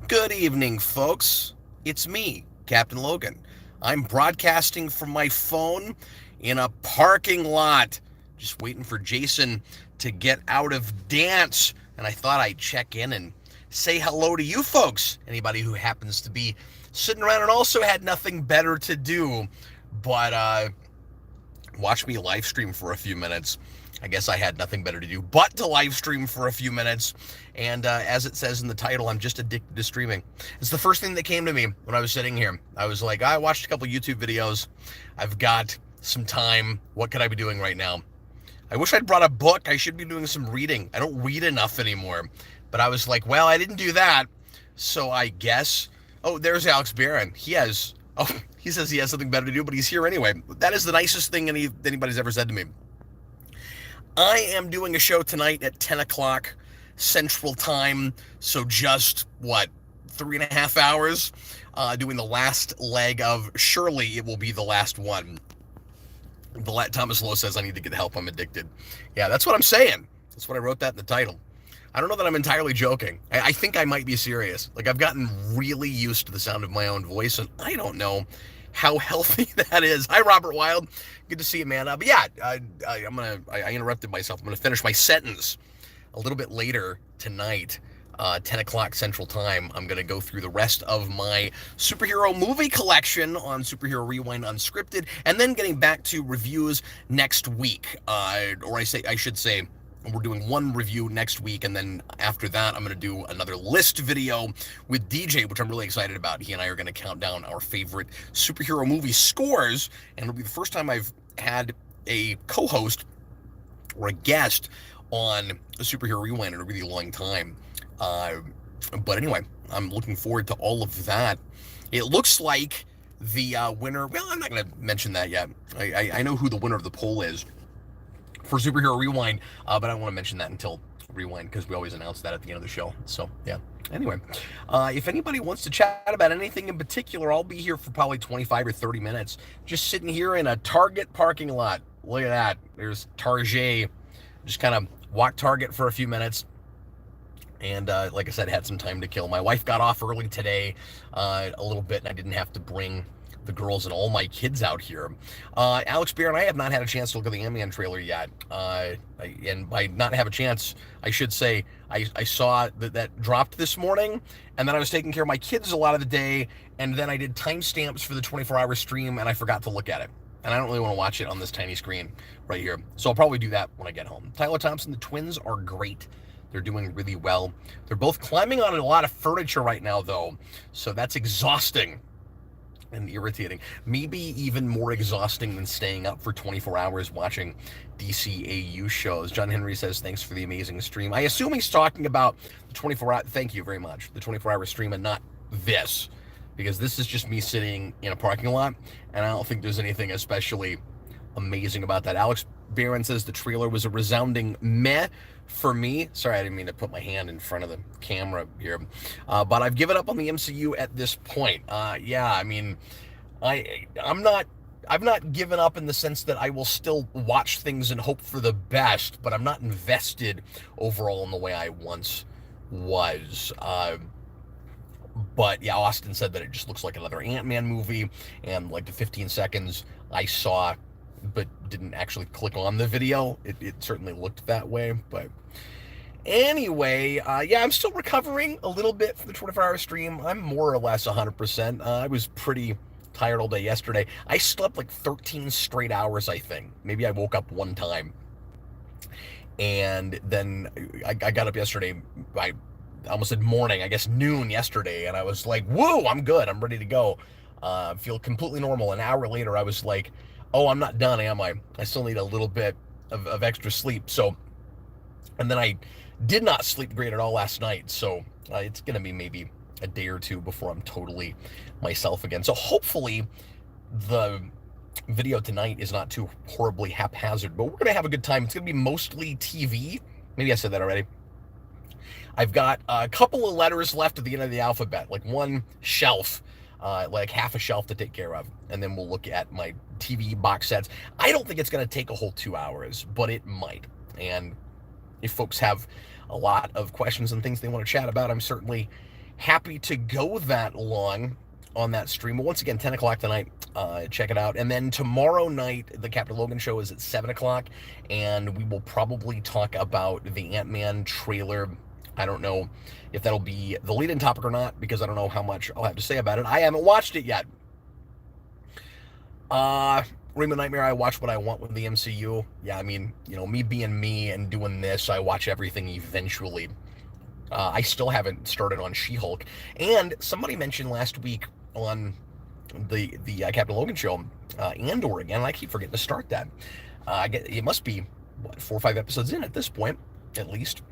Good evening, folks. It's me, Captain Logan. I'm broadcasting from my phone in a parking lot, just waiting for Jason to get out of dance. And I thought I'd check in and say hello to you folks. Anybody who happens to be sitting around and also had nothing better to do but watch me live stream for a few minutes. I guess I had nothing better to do but to live stream for a few minutes. And as it says in the title, I'm just addicted to streaming. It's the first thing that came to me when I was sitting here. I was like, I watched a couple YouTube videos. I've got some time. What could I be doing right now? I wish I'd brought a book. I should be doing some reading. I don't read enough anymore. But I was like, well, I didn't do that. So I guess. Oh, there's Alex Barron. He says he has something better to do, but he's here anyway. That is the nicest thing anybody's ever said to me. I am doing a show tonight at 10 o'clock Central Time. So just, 3.5 hours? Doing the last leg of Surely It Will Be the Last One. Thomas Lowe says I need to get help. I'm addicted. Yeah, that's what I'm saying. That's what I wrote that in the title. I don't know that I'm entirely joking. I think I might be serious. Like, I've gotten really used to the sound of my own voice, and I don't know how healthy that is. Hi, Robert Wild. Good to see you, man. But yeah, I interrupted myself. I'm gonna finish my sentence a little bit later tonight. 10 o'clock Central Time. I'm going to go through the rest of my superhero movie collection on Superhero Rewind Unscripted, and then getting back to reviews next week. I should say, we're doing one review next week, and then after that, I'm going to do another list video with DJ, which I'm really excited about. He and I are going to count down our favorite superhero movie scores, and it'll be the first time I've had a co-host or a guest on a Superhero Rewind in a really long time. But anyway, I'm looking forward to all of that. It looks like the winner, well, I'm not going to mention that yet. I know who the winner of the poll is for Superhero Rewind, but I don't want to mention that until Rewind because we always announce that at the end of the show. So, yeah. Anyway, if anybody wants to chat about anything in particular, I'll be here for probably 25 or 30 minutes. Just sitting here in a Target parking lot. Look at that. There's Target. Just kind of walk Target for a few minutes. And like I said, had some time to kill. My wife got off early today a little bit, and I didn't have to bring the girls and all my kids out here. Alex Bear and I have not had a chance to look at the Ant-Man trailer yet. And by not have a chance, I should say I saw that dropped this morning, and then I was taking care of my kids a lot of the day, and then I did timestamps for the 24-hour stream, and I forgot to look at it. And I don't really want to watch it on this tiny screen right here. So I'll probably do that when I get home. Tyler Thompson, the twins are great. They're doing really well. They're both climbing on a lot of furniture right now, though. So that's exhausting and irritating. Maybe even more exhausting than staying up for 24 hours watching DCAU shows. John Henry says, thanks for the amazing stream. I assume he's talking about the 24-hour, thank you very much, the 24-hour stream and not this. Because this is just me sitting in a parking lot, and I don't think there's anything especially amazing about that. Alex Barron says the trailer was a resounding meh for me. Sorry, I didn't mean to put my hand in front of the camera here. But I've given up on the MCU at this point. Yeah, I mean, I've not given up in the sense that I will still watch things and hope for the best, but I'm not invested overall in the way I once was. But yeah, Austin said that it just looks like another Ant-Man movie, and like the 15 seconds I saw but didn't actually click on the video, it certainly looked that way. But anyway, yeah, I'm still recovering a little bit from the 24-hour stream. I'm more or less 100%. I was pretty tired all day yesterday. I slept like 13 straight hours, I think. Maybe I woke up one time. And then I got up yesterday, I almost said morning, I guess noon yesterday, and I was like, whoa, I'm good, I'm ready to go. Feel completely normal. An hour later, I was like, oh, I'm not done, am I? I still need a little bit of extra sleep. So, and then I did not sleep great at all last night. So it's going to be maybe a day or two before I'm totally myself again. So hopefully the video tonight is not too horribly haphazard, but we're going to have a good time. It's going to be mostly TV. Maybe I said that already. I've got a couple of letters left at the end of the alphabet, like one shelf, like half a shelf to take care of. And then we'll look at my TV box sets. I don't think it's going to take a whole 2 hours, but it might. And if folks have a lot of questions and things they want to chat about, I'm certainly happy to go that long on that stream. But once again, 10 o'clock tonight. Check it out. And then tomorrow night, the Captain Logan show is at 7 o'clock, and we will probably talk about the Ant-Man trailer. I don't know if that'll be the lead-in topic or not, because I don't know how much I'll have to say about it. I haven't watched it yet. Rainbow Nightmare, I watch what I want with the MCU. Yeah, I mean, me being me and doing this, I watch everything eventually. I still haven't started on She-Hulk. And somebody mentioned last week on the Captain Logan show, Andor again, and I keep forgetting to start that. It must be, 4 or 5 episodes in at this point, at least.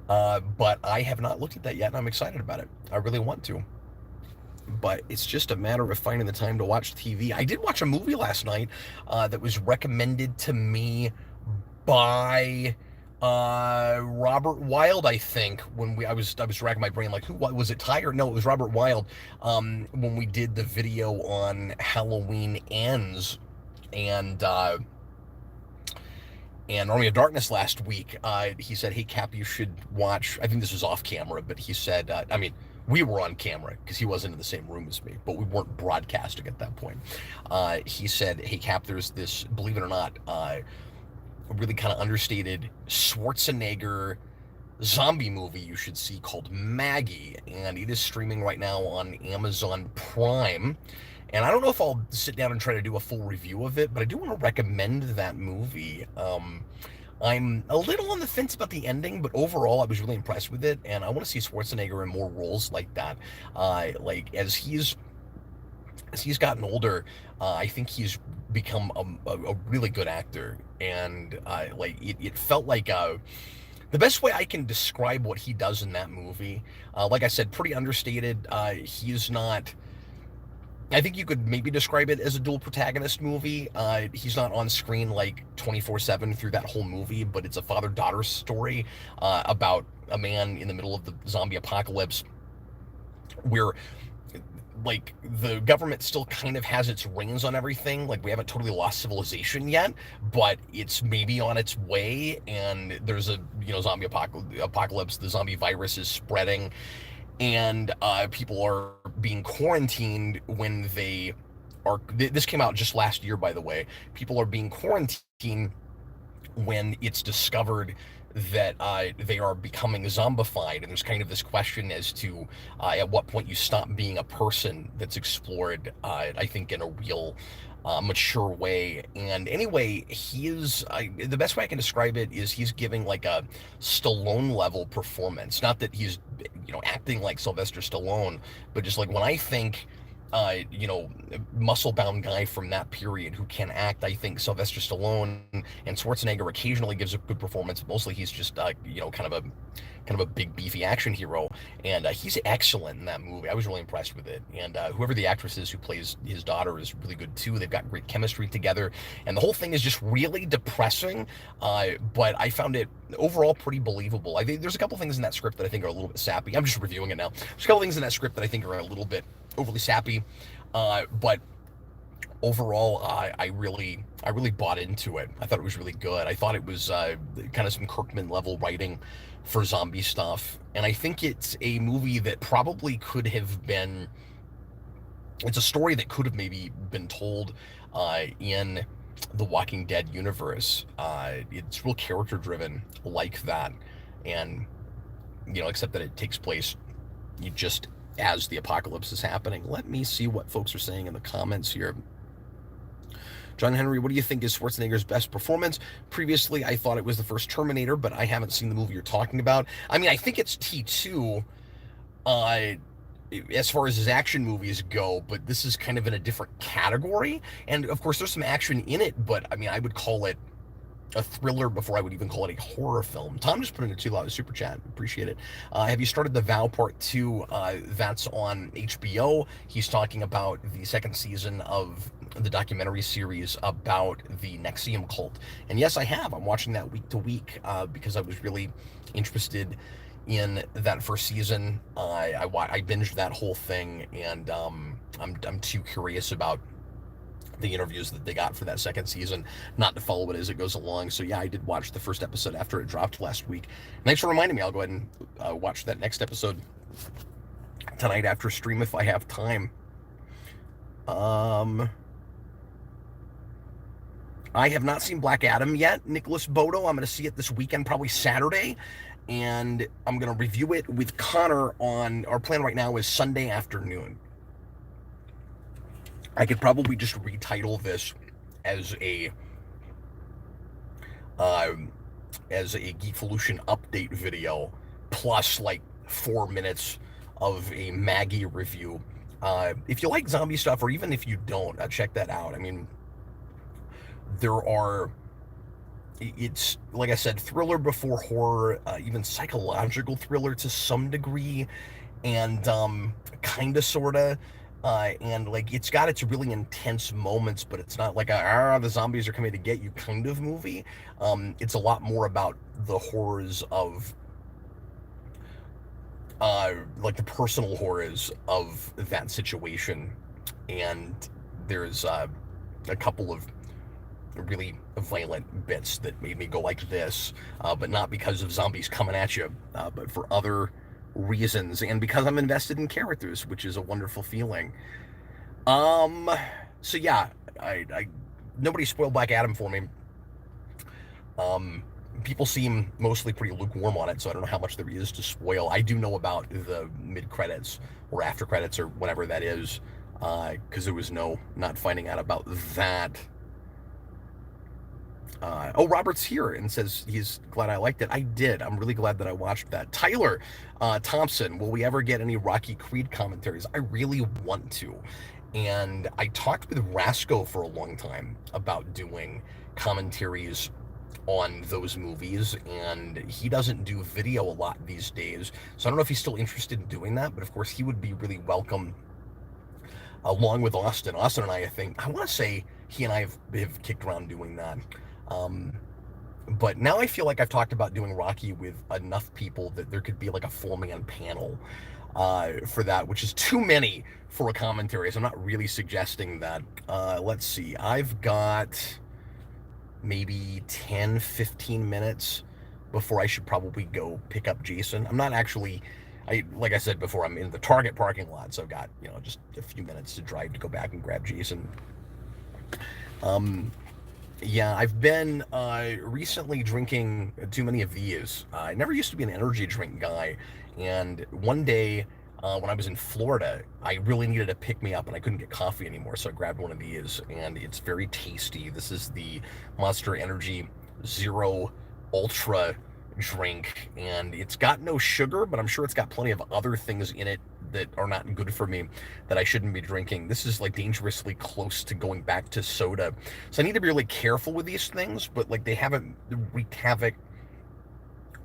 But I have not looked at that yet, and I'm excited about it. I really want to. But it's just a matter of finding the time to watch TV. I did watch a movie last night that was recommended to me by Robert Wild, I think. When I was racking my brain, like, who was it? Ty? No, it was Robert Wild. When we did the video on Halloween Ends, and Army of Darkness last week, he said, "Hey Cap, you should watch." I think this was off camera, but he said, I mean, we were on camera because he wasn't in the same room as me, but we weren't broadcasting at that point. He said, "Hey Cap, there's this, believe it or not, really kind of understated Schwarzenegger zombie movie you should see called Maggie, and it is streaming right now on Amazon Prime." And I don't know if I'll sit down and try to do a full review of it, but I do want to recommend that movie. I'm a little on the fence about the ending, but overall I was really impressed with it, and I want to see Schwarzenegger in more roles like that. Like as he's gotten older, I think he's become a really good actor, and it felt like the best way I can describe what he does in that movie. Like I said, pretty understated. He's not. I think you could maybe describe it as a dual protagonist movie. He's not on screen like 24/7 through that whole movie, but it's a father-daughter story about a man in the middle of the zombie apocalypse where like the government still kind of has its reins on everything. Like we haven't totally lost civilization yet, but it's maybe on its way, and there's a zombie apocalypse. The zombie virus is spreading, and people are being quarantined when they are. This came out just last year, by the way. People are being quarantined when it's discovered that they are becoming zombified, and there's kind of this question as to at what point you stop being a person. That's explored, I think, in a real mature way. And anyway, the best way I can describe it is he's giving like a Stallone level performance. Not that he's acting like Sylvester Stallone, but just like when I think muscle-bound guy from that period who can act, I think Sylvester Stallone. And Schwarzenegger occasionally gives a good performance. Mostly he's just kind of a big beefy action hero, and he's excellent in that movie. I was really impressed with it, and whoever the actress is who plays his daughter is really good too. They've got great chemistry together, and the whole thing is just really depressing, but I found it overall pretty believable. I think there's a couple things in that script that I think are a little bit sappy. I'm just reviewing it now. There's a couple things in that script that I think are a little bit overly sappy, but overall, I really bought into it. I thought it was really good. I thought it was kind of some Kirkman level writing for zombie stuff, and I think it's a movie that probably could have been. It's a story that could have maybe been told in the Walking Dead universe. It's real character driven like that, and except that it takes place just as the apocalypse is happening. Let me see what folks are saying in the comments here. John Henry, what do you think is Schwarzenegger's best performance? Previously, I thought it was the first Terminator, but I haven't seen the movie you're talking about. I mean, I think it's T2 as far as his action movies go, but this is kind of in a different category. And of course, there's some action in it, but I mean, I would call it a thriller before I would even call it a horror film. Tom just put in a $2 super chat. Appreciate it. Have you started The Vow Part 2? That's on HBO. He's talking about the second season of the documentary series about the Nexium cult. And yes, I have. I'm watching that week to week because I was really interested in that first season. I binged that whole thing, and I'm too curious about the interviews that they got for that second season, not to follow it as it goes along. So yeah, I did watch the first episode after it dropped last week. Thanks for reminding me. I'll go ahead and watch that next episode tonight after stream if I have time. I have not seen Black Adam yet, Nicholas Bodo. I'm going to see it this weekend, probably Saturday, and I'm going to review it with Connor on, our plan right now is Sunday afternoon. I could probably just retitle this as a Geekvolution update video, plus like 4 minutes of a Maggie review. If you like zombie stuff, or even if you don't, check that out. I mean, it's like I said, thriller before horror, even psychological thriller to some degree, and kind of, sort of. And like it's got its really intense moments, but it's not like the zombies are coming to get you kind of movie. It's a lot more about the horrors of like the personal horrors of that situation. And there's a couple of really violent bits that made me go like this, but not because of zombies coming at you, but for other reasons, and because I'm invested in characters, which is a wonderful feeling. So yeah, I nobody spoiled Black Adam for me. People seem mostly pretty lukewarm on it, so I don't know how much there is to spoil. I do know about the mid-credits or after-credits or whatever that is, because there was not finding out about that. Robert's here and says he's glad I liked it. I did. I'm really glad that I watched that. Tyler Thompson, will we ever get any Rocky Creed commentaries? I really want to. And I talked with Rasco for a long time about doing commentaries on those movies, and he doesn't do video a lot these days. So I don't know if he's still interested in doing that, but of course he would be really welcome, along with Austin. Austin and I want to say he and I have kicked around doing that. But now I feel like I've talked about doing Rocky with enough people that there could be like a 4-man panel for that, which is too many for a commentary, so I'm not really suggesting that. Let's see, I've got maybe 10-15 minutes before I should probably go pick up Jason. I'm not actually, like I said before, I'm in the Target parking lot, so I've got, just a few minutes to drive to go back and grab Jason. Yeah, I've been recently drinking too many of these. I never used to be an energy drink guy, and one day when I was in Florida, I really needed to pick me up, and I couldn't get coffee anymore, so I grabbed one of these, and it's very tasty. This is the Monster Energy Zero Ultra drink, and it's got no sugar, but I'm sure it's got plenty of other things in it that are not good for me that I shouldn't be drinking. This is like dangerously close to going back to soda, so I need to be really careful with these things, but like they haven't wreaked havoc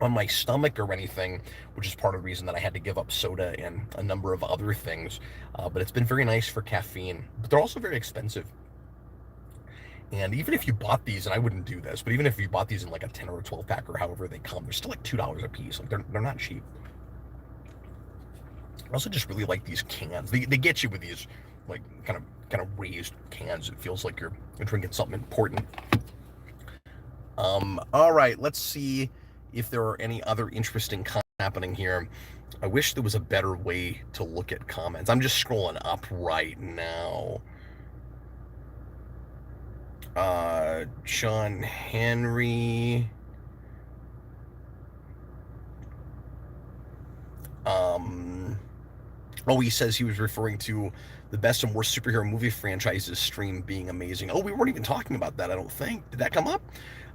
on my stomach or anything, which is part of the reason that I had to give up soda and a number of other things. But it's been very nice for caffeine, but they're also very expensive. And even if you bought these, and I wouldn't do this, but even if you bought these in like a 10 or a 12 pack or however they come, they're still like $2 a piece. Like they're not cheap. I also just really like these cans. They get you with these like kind of raised cans. It feels like you're drinking something important. All right, let's see if there are any other interesting comments happening here. I wish there was a better way to look at comments. I'm just scrolling up right now. Sean Henry. He says he was referring to the best and worst superhero movie franchises stream being amazing. We weren't even talking about that, I don't think. Did that come up?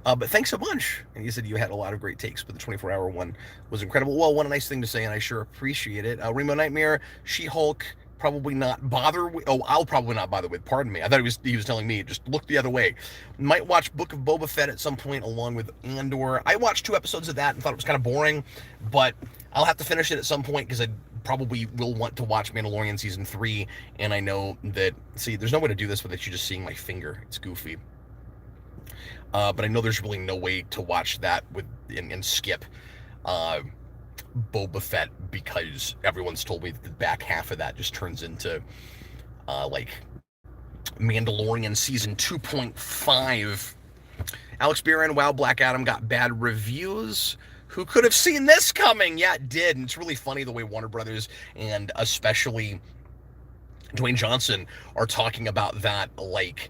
But thanks a bunch. And he said you had a lot of great takes, but the 24-hour one was incredible. Well, what a nice thing to say, and I sure appreciate it. Rainbow Nightmare, She-Hulk, probably not bother with. I'll probably not bother with. Pardon me. I thought he was telling me just look the other way. Might watch Book of Boba Fett at some point along with Andor. I watched 2 episodes of that and thought it was kind of boring, but I'll have to finish it at some point because I probably will want to watch Mandalorian season 3. And I know that, see, there's no way to do this without you just seeing my finger. It's goofy. But I know there's really no way to watch that and skip Boba Fett, because everyone's told me that the back half of that just turns into like Mandalorian Season 2.5. Alex Barron, wow, Black Adam got bad reviews. Who could have seen this coming? Yeah, it did. And it's really funny the way Warner Brothers and especially Dwayne Johnson are talking about that like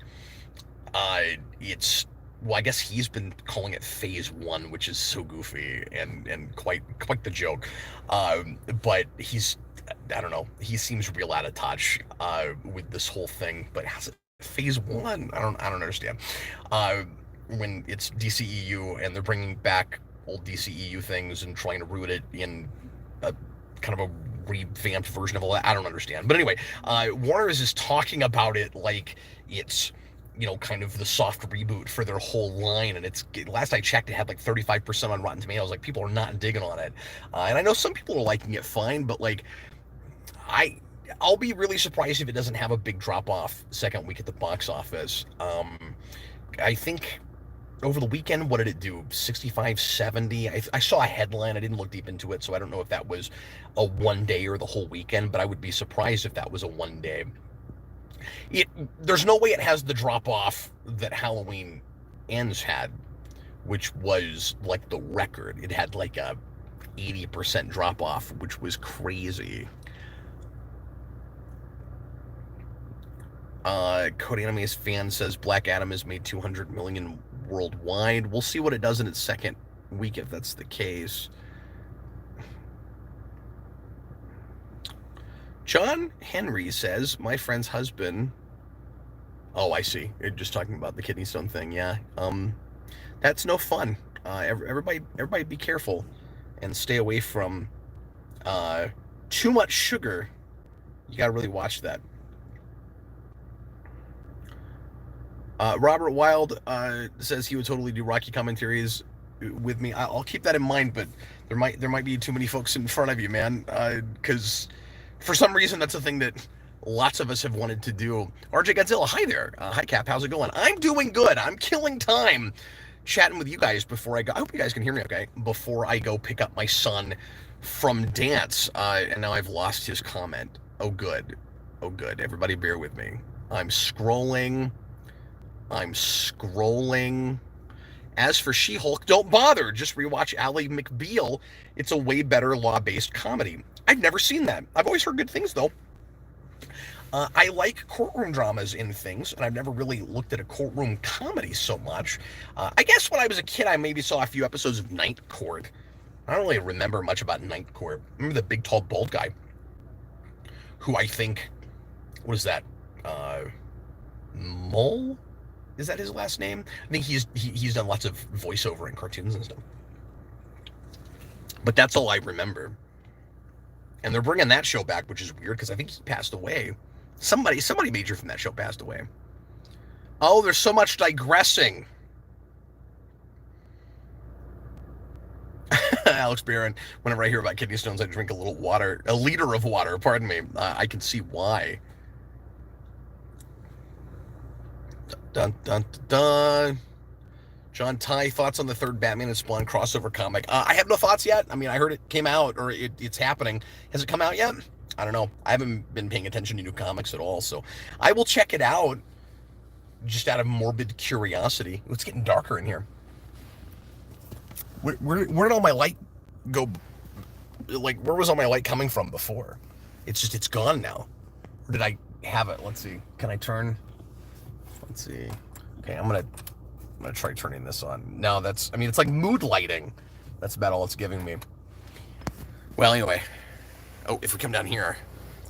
it's well, I guess he's been calling it Phase One, which is so goofy and quite the joke. But he's I don't know. He seems real out of touch with this whole thing. But how's it Phase One? I don't understand. When it's DCEU and they're bringing back old DCEU things and trying to root it in a kind of a revamped version of all that. I don't understand. But anyway, Warner's is talking about it like it's kind of the soft reboot for their whole line. And it's last I checked, it had like 35% on Rotten Tomatoes. Like people are not digging on it. And I know some people are liking it fine, but like I'll be really surprised if it doesn't have a big drop off second week at the box office. I think over the weekend, what did it do? 65, 70? I saw a headline. I didn't look deep into it, so I don't know if that was a one day or the whole weekend, but I would be surprised if that was a one day. There's no way it has the drop off that Halloween Ends had, which was like the record. It had like a 80% drop off, which was crazy. Cody Enemy's fan says Black Adam has made 200 million worldwide. We'll see what it does in its second week if that's the case. John Henry says my friend's husband. Oh, I see. You're just talking about the kidney stone thing. Yeah. That's no fun. Everybody be careful and stay away from too much sugar. You gotta really watch that. Robert Wild says he would totally do Rocky commentaries with me. I'll keep that in mind, but there might be too many folks in front of you, man. Because for some reason that's a thing that lots of us have wanted to do. RJ Godzilla, hi there. Hi Cap, how's it going? I'm doing good. I'm killing time, chatting with you guys before I go. I hope you guys can hear me okay. Before I go pick up my son from dance, and now I've lost his comment. Oh good. Everybody, bear with me. I'm scrolling. As for She-Hulk, don't bother. Just rewatch Ally McBeal. It's a way better law-based comedy. I've never seen that. I've always heard good things, though. I like courtroom dramas in things, and I've never really looked at a courtroom comedy so much. I guess when I was a kid, I maybe saw a few episodes of Night Court. I don't really remember much about Night Court. I remember the big, tall, bald guy, who I think, what is that, Mole? Is that his last name? I think he's done lots of voiceover in cartoons and stuff. But that's all I remember. And they're bringing that show back, which is weird because I think he passed away. Somebody major from that show passed away. Oh, there's so much digressing. Alex Barron, whenever I hear about kidney stones, I drink a liter of water, pardon me. I can see why. Dun, dun, dun, dun. John Ty, thoughts on the third Batman and Spawn crossover comic? I have no thoughts yet. I mean, I heard it came out, or it's happening. Has it come out yet? I don't know. I haven't been paying attention to new comics at all, so I will check it out just out of morbid curiosity. It's getting darker in here. Where did all my light go? Like, where was all my light coming from before? It's gone now. Or did I have it? Let's see. Can I turn? Let's see. Okay, I'm gonna try turning this on. No, it's like mood lighting. That's about all it's giving me. Well, anyway. Oh, if we come down here,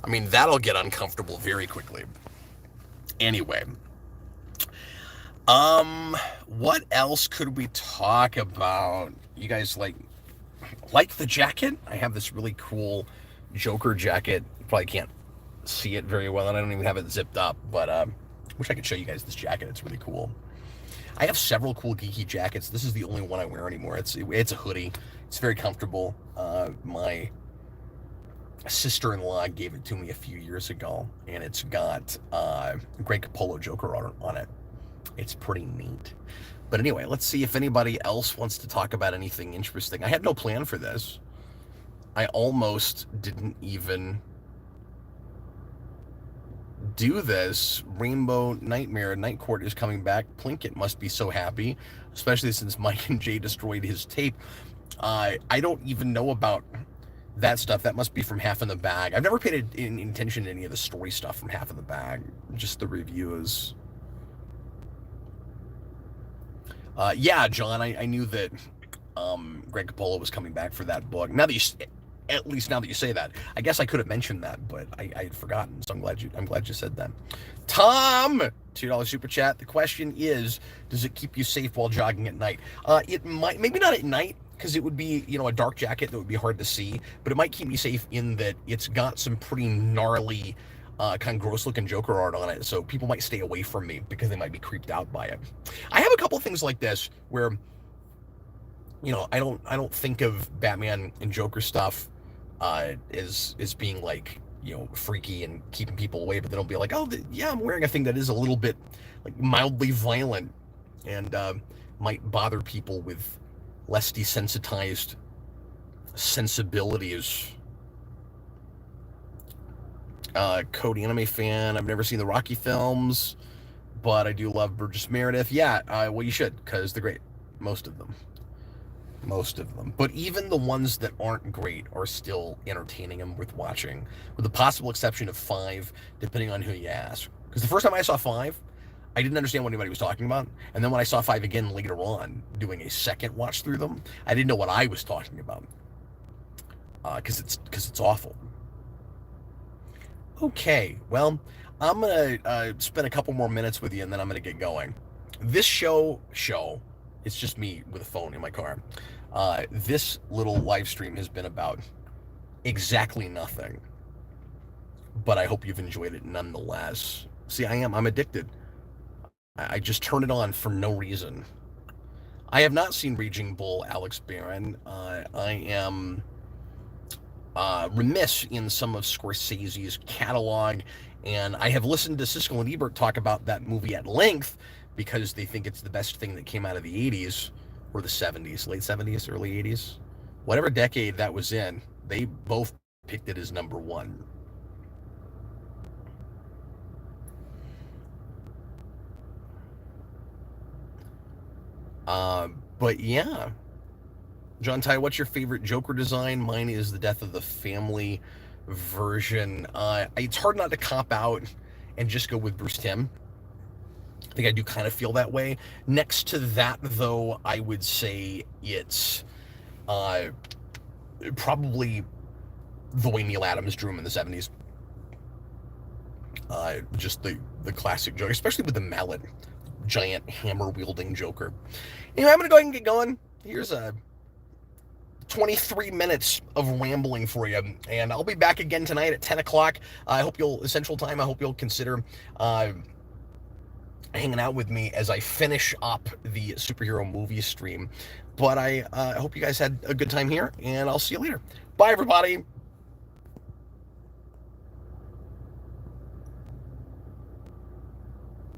that'll get uncomfortable very quickly. Anyway. What else could we talk about? You guys like the jacket? I have this really cool Joker jacket. You probably can't see it very well, and I don't even have it zipped up, but wish I could show you guys this jacket. It's really cool. I have several cool geeky jackets. This is the only one I wear anymore. It's a hoodie. It's very comfortable. My sister-in-law gave it to me a few years ago, and it's got Greg Capullo Joker on it. It's pretty neat. But anyway, let's see if anybody else wants to talk about anything interesting. I had no plan for this. I almost didn't even do this. Rainbow Nightmare Night Court is coming back. Plinkett must be so happy, especially since Mike and Jay destroyed his tape. I don't even know about that stuff. That must be from Half in the Bag. I've never paid attention to any of the story stuff from Half in the Bag, just the reviews. Yeah, John, I knew that Greg Capullo was coming back for that book. Now that at least now that you say that, I guess I could have mentioned that, but I had forgotten. So I'm glad you said that. Tom, $2 super chat. The question is, does it keep you safe while jogging at night? It might, maybe not at night, because it would be, a dark jacket that would be hard to see, but it might keep me safe in that it's got some pretty gnarly, kind of gross looking Joker art on it. So people might stay away from me because they might be creeped out by it. I have a couple of things like this where, I don't think of Batman and Joker stuff as being like, freaky and keeping people away, but then I'll be like, oh, yeah, I'm wearing a thing that is a little bit like mildly violent and might bother people with less desensitized sensibilities. Cody, anime fan. I've never seen the Rocky films, but I do love Burgess Meredith. Yeah, well, you should, because they're great. Most of them. But even the ones that aren't great are still entertaining and worth watching, with the possible exception of 5, depending on who you ask. Because the first time I saw 5, I didn't understand what anybody was talking about. And then when I saw 5 again later on, doing a second watch through them, I didn't know what I was talking about. Because it's awful. Okay, well, I'm going to spend a couple more minutes with you, and then I'm going to get going. This show, it's just me with a phone in my car. This little live stream has been about exactly nothing. But I hope you've enjoyed it nonetheless. See, I'm addicted. I just turn it on for no reason. I have not seen Raging Bull, Alex Barron. I am remiss in some of Scorsese's catalog, and I have listened to Siskel and Ebert talk about that movie at length because they think it's the best thing that came out of the 80s or the 70s, late 70s, early 80s. Whatever decade that was in, they both picked it as number 1. But yeah. John Ty, what's your favorite Joker design? Mine is the Death of the Family version. It's hard not to cop out and just go with Bruce Timm. I think I do kind of feel that way. Next to that, though, I would say it's probably the way Neil Adams drew him in the 70s. Just the classic Joker, especially with the mallet, giant hammer-wielding Joker. Anyway, I'm going to go ahead and get going. Here's a 23 minutes of rambling for you, and I'll be back again tonight at 10 o'clock. I hope Central Time, I hope you'll consider hanging out with me as I finish up the superhero movie stream. But I hope you guys had a good time here, and I'll see you later. Bye, everybody.